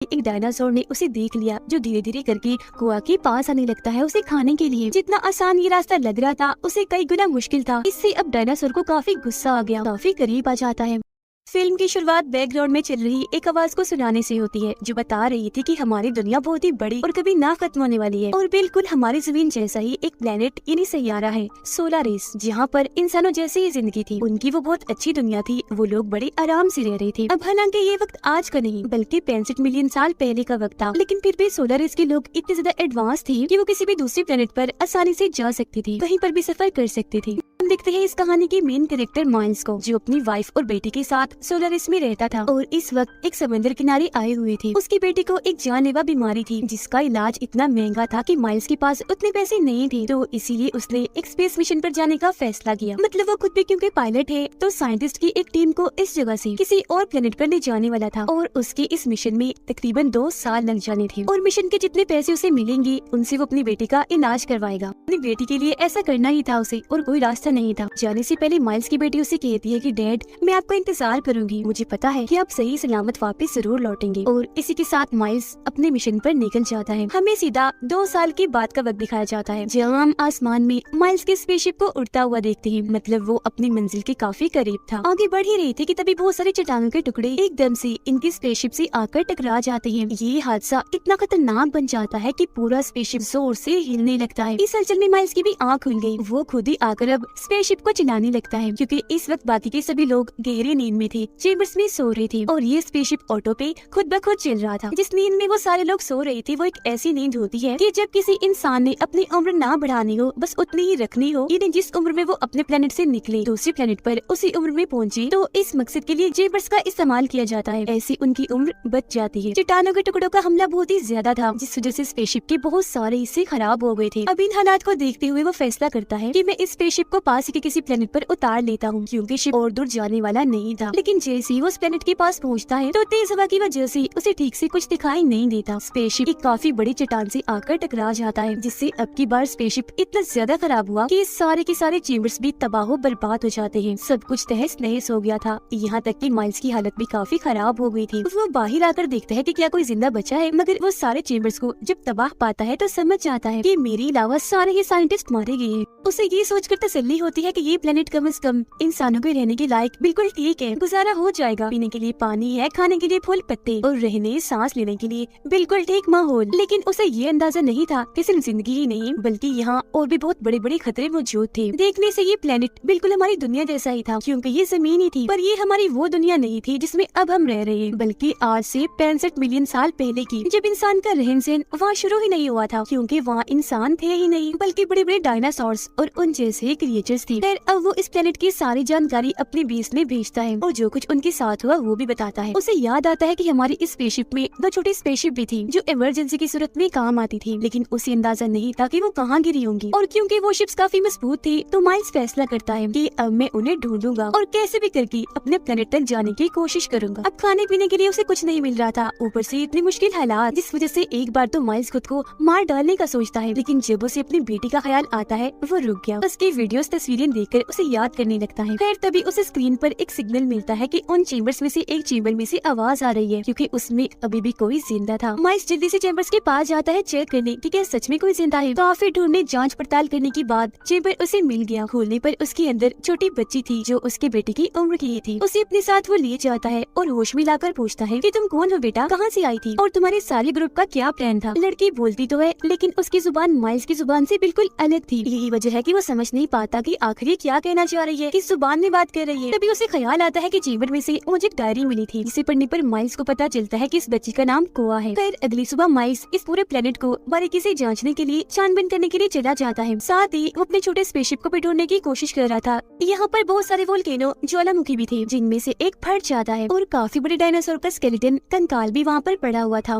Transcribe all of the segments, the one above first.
एक डायनासोर ने उसे देख लिया जो धीरे धीरे करके कुआ के पास आने लगता है उसे खाने के लिए। जितना आसान ये रास्ता लग रहा था उसे कई गुना मुश्किल था। इससे अब डायनासोर को काफी गुस्सा आ गया, काफी करीब आ जाता है। फिल्म की शुरुआत बैकग्राउंड में चल रही एक आवाज को सुनाने से होती है जो बता रही थी कि हमारी दुनिया बहुत ही बड़ी और कभी ना खत्म होने वाली है और बिल्कुल हमारी जमीन जैसा ही एक प्लेनेट यानी सैयारा है सोलारिस, जहाँ पर इंसानों जैसी ही जिंदगी थी। उनकी वो बहुत अच्छी दुनिया थी, वो लोग बड़े आराम से रह रहे थे। अब हालांकि ये वक्त आज का नहीं बल्कि 65 मिलियन साल पहले का वक्त था, लेकिन फिर भी सोलारिस के लोग इतने ज्यादा एडवांस थे कि वो किसी भी दूसरी प्लेनेट पर आसानी से जा सकती थी, कहीं पर भी सफर कर सकती थी। हम देखते हैं इस कहानी के मेन कैरेक्टर माइल्स को, जो अपनी वाइफ और बेटी के साथ सोलारिस में रहता था और इस वक्त एक समंदर किनारे आए हुए थे। उसकी बेटी को एक जानलेवा बीमारी थी जिसका इलाज इतना महंगा था कि माइल्स के पास उतने पैसे नहीं थे, तो इसीलिए उसने एक स्पेस मिशन पर जाने का फैसला किया। मतलब वो खुद भी क्योंकि पायलट है तो साइंटिस्ट की एक टीम को इस जगह से किसी और प्लेनेट पर ले जाने वाला था और उसके इस मिशन में तकरीबन 2 साल लग जाने थे और मिशन के जितने पैसे उसे मिलेंगे उनसे वो अपनी बेटी का इलाज करवाएगा। अपनी बेटी के लिए ऐसा करना ही था उसे और कोई रास्ता नहीं था। जाने से पहले माइल्स की बेटी उसे कहती है कि डैड, मैं आपका इंतजार करूंगी, मुझे पता है कि आप सही सलामत वापस जरूर लौटेंगे। और इसी के साथ माइल्स अपने मिशन पर निकल जाता है। हमें सीधा 2 साल के बाद का वक्त दिखाया जाता है जहाँ हम आसमान में माइल्स के स्पेसशिप को उड़ता हुआ देखते हैं। मतलब वो अपनी मंजिल के काफी करीब था, आगे बढ़ ही रही थी कि तभी बहुत सारे चट्टानों के टुकड़े एकदम से इनकी स्पेसशिप से आकर टकरा जाते हैं। ये हादसा इतना खतरनाक बन जाता है कि पूरा स्पेसशिप जोर से हिलने लगता है। इस हलचल में माइल्स की भी आँख खुल गई। वो खुद ही आकर अब स्पेसशिप को चलाने लगता है क्योंकि इस वक्त बाकी के सभी लोग गहरी नींद में थे, चेम्बर्स में सो रहे थे और ये स्पेसशिप ऑटो पे खुद ब खुद चल रहा था। जिस नींद में वो सारे लोग सो रहे थे वो एक ऐसी नींद होती है कि जब किसी इंसान ने अपनी उम्र ना बढ़ानी हो, बस उतनी ही रखनी हो, यानी जिस उम्र में वो अपने प्लेनेट से निकले दूसरी प्लेनेट पर उसी उम्र में पहुंचे, तो इस मकसद के लिए चेम्बर्स का इस्तेमाल किया जाता है। ऐसी उनकी उम्र बच जाती है। चट्टानों के टुकड़ों का हमला बहुत ही ज्यादा था जिस वजह से स्पेसशिप के बहुत सारे हिस्से खराब हो गए थे। अब इन हालात को देखते हुए वो फैसला करता है कि मैं इस स्पेसशिप को पास के किसी प्लेनेट पर उतार लेता हूँ क्योंकि शिप और दूर जाने वाला नहीं था। लेकिन जैसे ही वो उस प्लेनेट के पास पहुँचता है तो तेज हवा की वजह से उसे ठीक से कुछ दिखाई नहीं देता। स्पेसशिप एक काफी बड़ी चट्टान से आकर टकरा जाता है जिससे अब की बार स्पेसशिप इतना ज्यादा खराब हुआ कि सारे के सारे चेम्बर्स भी तबाह बर्बाद हो जाते हैं। सब कुछ तहस नहस हो गया था, यहाँ तक कि माइल्स की हालत भी काफी खराब हो गई थी। वो बाहर आकर देखता है कि क्या कोई जिंदा बचा है, मगर वो सारे चेम्बर्स को जब तबाह पाता है तो समझ जाता है कि मेरे अलावा सारे ही साइंटिस्ट मारे गए हैं। उसे ये सोचकर तसल्ली होती है कि ये प्लेनेट कम से कम इंसानों के रहने के लायक बिल्कुल ठीक है, गुजारा हो जाएगा। पीने के लिए पानी है, खाने के लिए फूल पत्ते और रहने सांस लेने के लिए बिल्कुल ठीक माहौल। लेकिन उसे ये अंदाजा नहीं था कि सिर्फ जिंदगी ही नहीं बल्कि यहाँ और भी बहुत बड़े बड़े खतरे मौजूद थे। देखने से ये प्लेनेट बिल्कुल हमारी दुनिया जैसा ही था क्योंकि ये जमीन ही थी, पर ये हमारी वो दुनिया नहीं थी जिसमें अब हम रह रहे हैं, बल्कि आज से 65 मिलियन साल पहले की, जब इंसान का रहन सहन वहाँ शुरू ही नहीं हुआ था क्योंकि वहाँ इंसान थे ही नहीं बल्कि बड़े बड़े डायनासोर्स और उन जैसे क्रिएचर्स थे। फिर अब वो इस प्लेनेट की सारी जानकारी अपने बेस में भेजता है और जो कुछ उनके साथ हुआ वो भी बताता है। उसे याद आता है कि हमारी इस स्पेसशिप में 2 छोटी स्पेसशिप भी थी जो इमरजेंसी की सूरत में काम आती थी, लेकिन उसे अंदाजा नहीं था कि वो कहाँ गिरी होंगी। और क्योंकि वो शिप्स काफी मजबूत थी तो माइल्स फैसला करता है कि अब मैं उन्हें ढूंढूंगा और कैसे भी करके अपने प्लेनेट तक जाने की कोशिश करूंगा। अब खाने पीने के लिए उसे कुछ नहीं मिल रहा था, ऊपर से इतनी मुश्किल हालात, जिस वजह से एक बार तो माइल्स खुद को मार डालने का सोचता है, लेकिन जब उसे अपनी बेटी का ख्याल आता है वो रुक गया। उसकी वीडियोस तस्वीरें देखकर उसे याद करने लगता है। फिर तभी उसे स्क्रीन पर एक सिग्नल मिलता है कि उन चेम्बर्स में से एक चेम्बर में से आवाज आ रही है क्योंकि उसमें अभी भी कोई जिंदा था। माइल्स जल्दी से चेम्बर्स के पास जाता है चेक करने कि क्या सच में कोई जिंदा है। काफी ढूंढने जांच पड़ताल करने के बाद चेम्बर उसे मिल गया। खोलने पर उसके अंदर छोटी बच्ची थी जो उसके बेटे की उम्र की थी। उसे अपने साथ वो ले जाता है और होश में लाकर पूछता है कि तुम कौन हो बेटा, कहाँ से आई थी और तुम्हारे सारे ग्रुप का क्या प्लान था। लड़की बोलती तो है लेकिन उसकी जुबान माइल्स की जुबान से बिल्कुल अलग थी। यही वजह है कि वो समझ नहीं पाता कि आखिर क्या कहना चाह रही है, किस जुबान में बात कर रही है। तभी उसे ख्याल आता है कि चेम्बर में से मुझे एक डायरी मिली थी जिसे पढ़ने पर माइल्स को पता चलता है कि इस बच्ची का नाम कोआ है। फिर अगली सुबह माइल्स इस पूरे प्लेनेट को बारीकी से जांचने के लिए छानबीन करने के लिए चला जाता है। साथ ही वो अपने छोटे स्पेसशिप को भी ढूंढने की कोशिश कर रहा था। यहाँ पर बहुत सारे वोल्केनो ज्वालामुखी भी थे जिनमें से एक फट जाता है और काफी बड़े डायनासोर का स्केलेटन कंकाल भी वहाँ पर पड़ा हुआ था।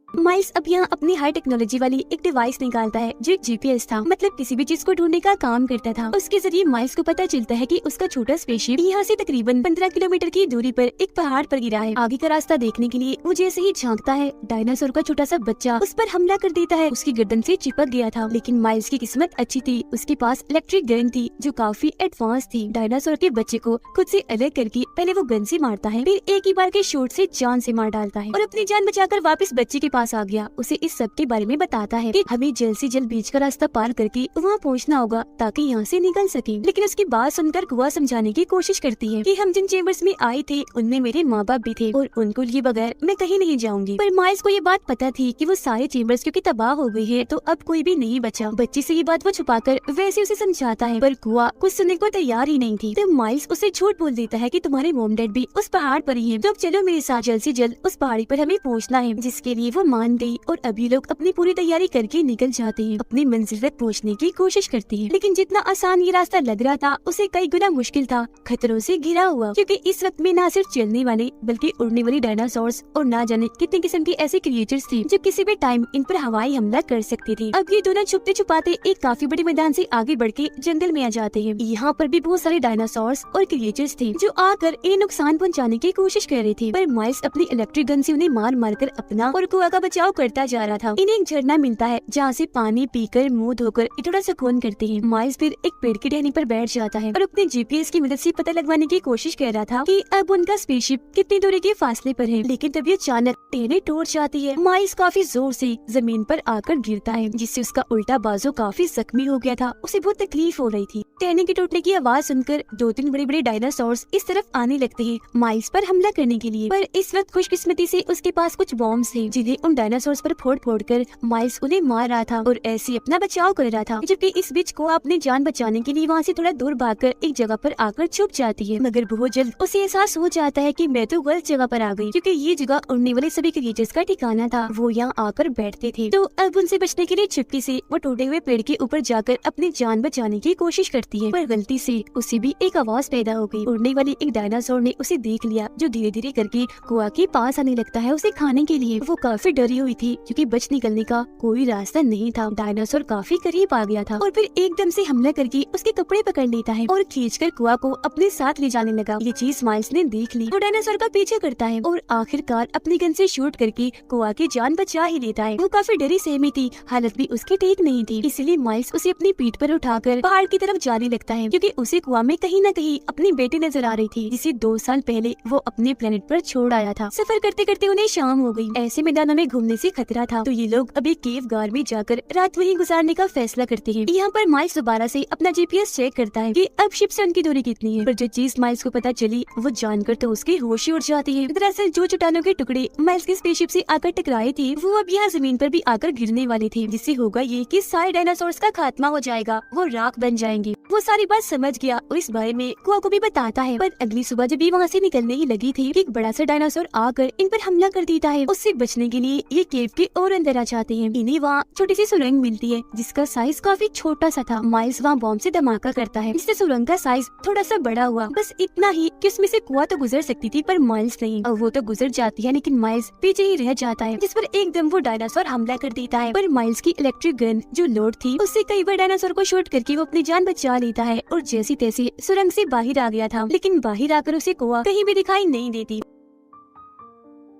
माइल्स अब यहाँ अपनी हाई टेक्नोलॉजी वाली एक डिवाइस निकालता है जो एक जीपीएस था, मतलब किसी भी चीज को ढूंढने का काम करता था। उसके जरिए माइल्स को पता चलता है कि उसका छोटा स्पेसशिप यहाँ से तकरीबन 15 किलोमीटर की दूरी पर एक पहाड़ पर गिरा है। आगे का रास्ता देखने के लिए वो जैसे ही झांकता है, डायनासोर का छोटा सा बच्चा उस पर हमला कर देता है। उसकी गर्दन से चिपक गया था, लेकिन माइल्स की किस्मत अच्छी थी, उसके पास इलेक्ट्रिक गन थी जो काफी एडवांस थी। डायनासोर के बच्चे को खुद से अलग करके पहले वो गन से मारता है, फिर एक ही बार के शॉट से जान से मार डालता है और अपनी जान बचाकर वापस बच्चे के पास आ गया। उसे इस सब के बारे में बताता है कि हमें जल्द से जल्द बीच का रास्ता पार करके वहाँ पहुँचना होगा ताकि यहाँ से निकल सके। लेकिन उसकी बात सुनकर कुआ समझाने की कोशिश करती है कि हम जिन चेम्बर्स में आए थे उनमें मेरे माँ बाप भी थे और उनको लिए बगैर मैं कहीं नहीं जाऊंगी। पर माइल्स को ये बात पता थी कि वो सारे चेम्बर्स क्योंकि तबाह हो गई है तो अब कोई भी नहीं बचा। बच्चे से ये बात वो छुपाकर वैसे उसे समझाता है, पर कुआ कुछ सुनने को तैयार ही नहीं थी। तो माइल्स उसे झूठ बोल देता है कि तुम्हारे मॉम डैड भी उस पहाड़ पर ही है, तो अब चलो मेरे साथ, जल्द से जल्द उस पहाड़ी पर हमें पहुँचना है। जिसके लिए वो मान गई और अभी लोग अपनी पूरी तैयारी करके निकल जाते हैं, अपनी मंजिल तक पहुँचने की कोशिश करती है। लेकिन जितना आसान ये रास्ता लग रहा था उसे कई गुना मुश्किल था, खतरों से घिरा हुआ, क्योंकि इस वक्त में न सिर्फ चलने वाले बल्कि उड़ने वाली डायनासोर्स और ना जाने कितने किस्म के ऐसे क्रिएचर्स थी जो किसी भी टाइम इन पर हवाई हमला कर सकती थी। अब ये दोनों छुपते छुपाते एक काफी बड़े मैदान से आगे बढ़ के जंगल में आ जाते हैं। यहाँ पर भी बहुत सारे डायनासोर्स और क्रिएचर्स थे जो आकर इन्हें नुकसान पहुँचाने की कोशिश कर रहे थे, पर माइल्स अपनी इलेक्ट्रिक गन से उन्हें मार मार कर अपना और कुआ का बचाव करता जा रहा था। इन्हें एक झरना मिलता है जहाँ से पानी पीकर मुंह धोकर थोड़ा सुकून करते हैं। माइल्स फिर एक पेड़ की टहनी पर बैठ जाता है और अपने जीपीएस की मदद से पता लगवाने की कोशिश कर रहा था कि अब उनका स्पेसशिप कितनी दूरी के फासले पर है। लेकिन तभी अचानक टहनी टूट जाती है। माइल्स काफी जोर से जमीन पर आकर गिरता है, जिससे उसका उल्टा बाजू काफी जख्मी हो गया था। उसे बहुत तकलीफ हो रही थी। टहनी के टूटने की आवाज सुनकर 2-3 बड़े बड़े डायनासोर्स इस तरफ आने लगते हैं माइल्स पर हमला करने के लिए। पर इस वक्त खुशकिस्मती से उसके पास कुछ बॉम्ब्स थे जिन्हें उन डायनासोर्स पर फोड़ फोड़ कर माइल्स उन्हें मार रहा था और ऐसे अपना बचाव कर रहा था। जबकि इस बीच को अपनी जान बचाने के लिए वहाँ से थोड़ा दूर भागकर एक जगह पर आकर छुप जाती है, मगर बहुत जल्द उसे एहसास हो जाता है कि मैं तो गलत जगह पर आ गई, क्योंकि ये जगह उड़ने वाले सभी क्रिएचर्स का ठिकाना था। वो यहाँ आकर बैठते थे। तो अब उनसे बचने के लिए चुपके से वो टूटे हुए पेड़ के ऊपर जाकर अपनी जान बचाने की कोशिश करती है, पर गलती से उसे भी एक आवाज पैदा हो गई। उड़ने वाली एक डायनासोर ने उसे देख लिया जो धीरे धीरे करके कुआ के पास आने लगता है उसे खाने के लिए। वो काफी डरी हुई थी क्योंकि बच निकलने का कोई रास्ता नहीं था। डायनासोर काफी करीब आ गया था और फिर एकदम से हमला करके उसके कपड़े पकड़ लेता है और खींचकर कुआ को अपने साथ ले जाने लगा। ये चीज माइल्स ने देख ली। वो डायनासोर का पीछे करता है और आखिरकार अपनी गन से शूट करके कुआ की जान बचा ही लेता है। वो काफी डरी सहमी थी, हालत भी उसकी ठीक नहीं थी, इसलिए माइल्स उसे अपनी पीठ पर उठाकर पहाड़ की तरफ जाने लगता है, क्योंकि उसे कुआ में कहीं न कहीं अपनी बेटी नजर आ रही थी जिसे 2 साल पहले वो अपने प्लेनेट पर छोड़ आया था। सफर करते करते उन्हें शाम हो गई। ऐसे मैदानों में घूमने से खतरा था, तो ये लोग अभी केव गार में जाकर रात वहीं गुजारने का फैसला करते हैं। यहाँ पर माइल्स दोबारा से अपना जीपीएस चेक करता है कि अब शिप से उनकी दूरी कितनी है, पर जो चीज माइल्स को पता चली वो जानकर तो उसकी होश ही उड़ जाती है। दरअसल जो चट्टानों के टुकड़े माइल्स के स्पेसशिप से आकर टकराए थे वो अब यहाँ जमीन पर भी आकर गिरने वाले थे, जिससे होगा ये कि सारे डायनासोर्स का खात्मा हो जाएगा, वो राख बन जाएंगे। वो सारी बात समझ गया और इस बारे में कुआ को भी बताता है। पर अगली सुबह जब ये वहाँ से निकलने ही लगी थी कि एक बड़ा सा डायनासोर आकर इन पर हमला कर देता है। उससे बचने के लिए ये केव के और अंदर आ जाते हैं। इन्हें वहाँ छोटी सी सुरंग मिलती है जिसका साइज काफी छोटा सा था। माइल्स वहाँ बॉम्ब से धमाका करता है जिससे सुरंग का साइज थोड़ा सा बड़ा हुआ, बस इतना ही कि उसमें से कुआ तो गुजर सकती थी पर माइल्स नहीं। और वो तो गुजर जाती है लेकिन माइल्स पीछे ही रह जाता है, जिस पर एकदम वो डायनासोर हमला कर देता है। पर माइल्स की इलेक्ट्रिक गन जो लोड थी उससे कई बार डायनासोर को शूट करके वो अपनी जान बचा लेता है और जैसी तैसी सुरंग से बाहर आ गया था। लेकिन बाहर आकर उसे कुआ कहीं भी दिखाई नहीं देती।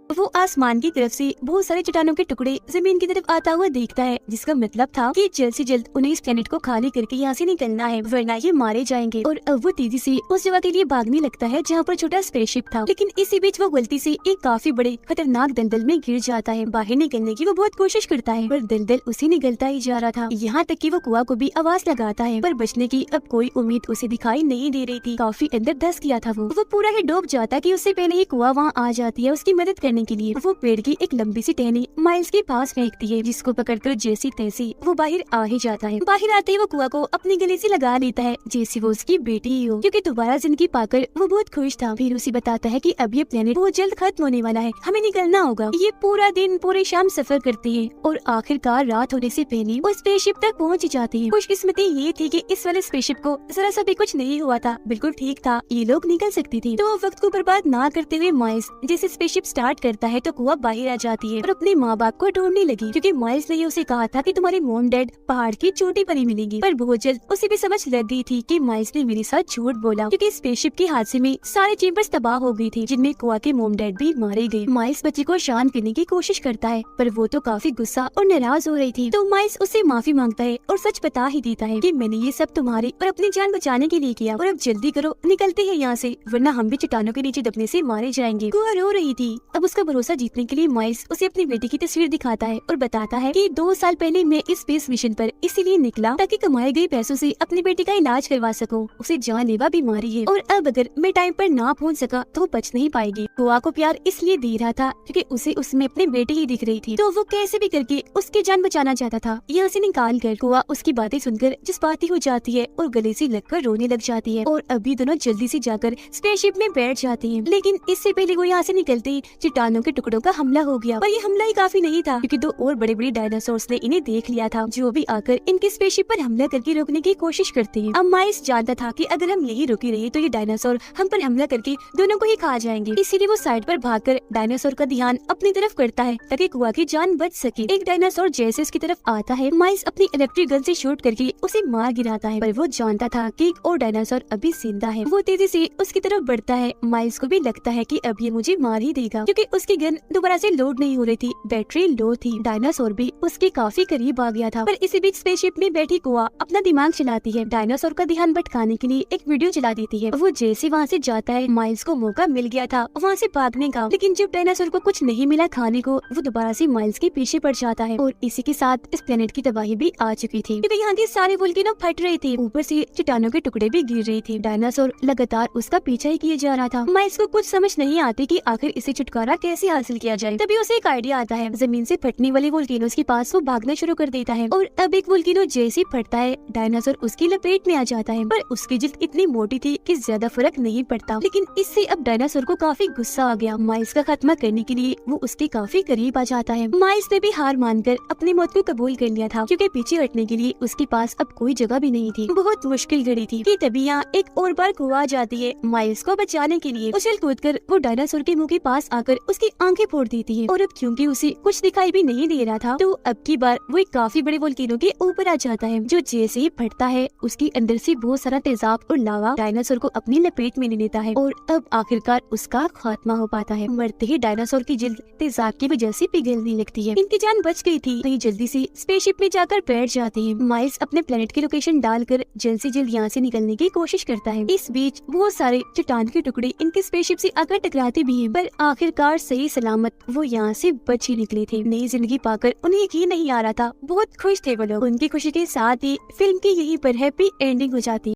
वो आसमान की तरफ से बहुत सारे चट्टानों के टुकड़े जमीन की तरफ आता हुआ देखता है, जिसका मतलब था कि जल्द से जल्द उन्हें इस प्लेनेट को खाली करके यहाँ से निकलना है, वरना ये मारे जाएंगे। और अब वो तेजी से उस जगह के लिए भागने लगता है जहाँ पर छोटा स्पेसशिप था। लेकिन इसी बीच वो गलती से एक काफी बड़े खतरनाक दलदल में गिर जाता है। बाहर निकलने की वो बहुत कोशिश करता है पर दलदल उसे निकलता ही जा रहा था। यहाँ तक कि वो कुआ को भी आवाज लगाता है पर बचने की अब कोई उम्मीद उसे दिखाई नहीं दे रही थी। काफी अंदर धंस गया था वो पूरा ही डूब जाता कि उससे पहले ही कुआ वहाँ आ जाती है उसकी मदद करने के लिए। वो पेड़ की एक लंबी सी टहनी माइल्स के पास फेंकती है, जिसको पकड़कर जैसी तैसी वो बाहर आ ही जाता है। बाहर आते ही वो कुआ को अपने गले से लगा लेता है जैसे वो उसकी बेटी ही हो, क्योंकि दोबारा जिंदगी पाकर वो बहुत खुश था। फिर उसे बताता है कि अब ये प्लेनेट बहुत जल्द खत्म होने वाला है, हमें निकलना होगा। ये पूरा दिन पूरी शाम सफर करते हैं और आखिरकार रात होने से पहले वो स्पेसशिप तक पहुँच जाते हैं। खुशकिस्मती ये थी कि इस वाले स्पेसशिप को जरा सा भी कुछ नहीं हुआ था, बिल्कुल ठीक था, ये लोग निकल सकते थे। तो वक्त को बर्बाद ना करते हुए माइल्स जैसे स्पेसशिप स्टार्ट करता है तो कुआ बाहर आ जाती है और अपने माँ बाप को ढूंढने लगी, क्योंकि माइल्स ने उसे कहा था कि तुम्हारे मॉम डैड पहाड़ की चोटी पर ही मिलेंगी। पर बहुत जल्द उसे भी समझ लग गई थी कि माइल्स ने मेरे साथ झूठ बोला, क्योंकि स्पेसशिप के हादसे में सारे चेम्बर्स तबाह हो गई थी, जिनमें कुआ के मॉम डैड भी मारे गए। माइल्स बच्चे को शांत करने की कोशिश करता है, पर वो तो काफी गुस्सा और नाराज हो रही थी। तो माइल्स उससे माफी मांगता है और सच बता ही देता है कि मैंने ये सब तुम्हारी और अपनी जान बचाने के लिए किया, और अब जल्दी करो, निकलते हैं यहाँ से, वरना हम भी चट्टानों के नीचे दबने से मारे जाएंगे। कुआ रो रही थी। अब उसका भरोसा जीतने के लिए माइल्स उसे अपनी बेटी की तस्वीर दिखाता है और बताता है कि 2 साल पहले मैं इस स्पेस मिशन पर इसीलिए निकला ताकि कमाए गए पैसों से अपनी बेटी का इलाज करवा सकूं। उसे जानलेवा बीमारी है और अब अगर मैं टाइम पर ना पहुंच सका तो वो बच नहीं पाएगी। कुआ को प्यार इसलिए दे रहा था क्योंकि उसे उसमें अपनी बेटी ही दिख रही थी, तो वो कैसे भी करके उसकी जान बचाना चाहता था। यहाँ से निकाल कर कुआ उसकी बातें सुनकर जज्बाती हो जाती है और गले से लगकर रोने लग जाती है, और अभी दोनों जल्दी से जाकर स्पेसशिप में बैठ जाती हैं। लेकिन इससे पहले वो यहाँ से निकलते ही चट्टानों के टुकड़ों का हमला हो गया, और ये हमला ही काफी नहीं था क्योंकि 2 और बड़े-बड़े डायनासोर्स ने इन्हें देख लिया था, जो भी आकर इनके स्पेसशिप पर हमला करके रोकने की कोशिश करते हैं। अब माइल्स जानता था कि अगर हम यही रुके रहे तो ये डायनासोर हम पर हमला करके दोनों को ही खा जाएंगे, इसीलिए वो साइड पर भागकर डायनासोर का ध्यान अपनी तरफ करता है ताकि कुआ की जान बच सके। एक डायनासोर जैसे उसकी तरफ आता है, माइल्स अपनी इलेक्ट्रिक गन से शूट करके उसे मार गिराता है, पर वो जानता था कि एक और डायनासोर अभी जिंदा है। वो तेजी से उसकी तरफ बढ़ता है। माइल्स को भी लगता है कि अब ये मुझे मार ही देगा, क्योंकि उसकी गन दोबारा से लोड नहीं हो रही थी, बैटरी लो थी। डायनासोर भी उसके काफी करीब आ गया था, पर इसी बीच स्पेसशिप में बैठी कुआ अपना दिमाग चलाती है। डायनासोर का ध्यान भटकाने के लिए एक वीडियो चला देती है। वो जैसे वहाँ से जाता है, माइल्स को मौका मिल गया था वहाँ से भागने का, लेकिन जब डायनासोर को कुछ नहीं मिला खाने को, वो दोबारा से माइल्स के पीछे पड़ जाता है, और इसी के साथ इस प्लेनेट की तबाही भी आ चुकी थी, क्योंकि यहाँ के सारे वोल्केनो फट रहे थे, ऊपर से चट्टानों के टुकड़े भी गिर रहे थे। डायनासोर लगातार उसका पीछा ही किए जा रहा था। माइल्स को कुछ समझ नहीं आती कि आखिर इसे छुटकारा कैसे हासिल किया जाए। तभी उसे एक आइडिया आता है। जमीन से फटने वाले वोल्केनोस के पास वो भागना शुरू कर देता है, और अब एक वोल्केनो जैसे फटता है, डायनासोर उसकी लपेट में आ जाता है, पर उसकी जिल्द इतनी मोटी थी कि ज्यादा फर्क नहीं पड़ता। लेकिन इससे अब डायनासोर को काफी गुस्सा आ गया। माइल्स का खात्मा करने के लिए वो उसके काफी करीब आ जाता है। माइल्स ने भी हार मानकर अपनी मौत को कबूल कर लिया था, क्योंकि पीछे हटने के लिए उसके पास अब कोई जगह भी नहीं थी। बहुत मुश्किल घड़ी थी कि तभी यहाँ एक और बार कुआ आ जाती है। माइल्स को बचाने के लिए उछल कूद कर वो डायनासोर के मुंह के पास आकर उसकी आंखें फोड़ देती है, और अब क्योंकि उसे कुछ दिखाई भी नहीं दे रहा था, तो अब की बार वो एक काफी बड़े वोल्केनो के ऊपर आ जाता है, जो जैसे ही फटता है उसके अंदर से बहुत सारा तेजाब और लावा डायनासोर को अपनी लपेट में ले लेता है, और अब आखिरकार उसका खात्मा हो पाता है। मरते ही डायनासोर की जिल्द तेजाब की वजह से पिघलने लगती है। इनकी जान बच गई थी, तो ये जल्दी से स्पेसशिप में जाकर बैठ जाते हैं। माइल्स अपने प्लेनेट की लोकेशन डालकर जल्द से जल्द यहाँ से निकलने की कोशिश करता है। इस बीच बहुत सारे चट्टान के टुकड़े इनके स्पेसशिप से आकर टकराते भी हैं, पर आखिरकार सही सलामत वो यहाँ से बच ही निकले थे। नई जिंदगी पाकर उन्हें यकीन नहीं आ रहा था। बहुत खुश थे वो लोग। उनकी खुशी के साथ ही फिल्म की यहीं पर हैप्पी एंडिंग हो जाती है।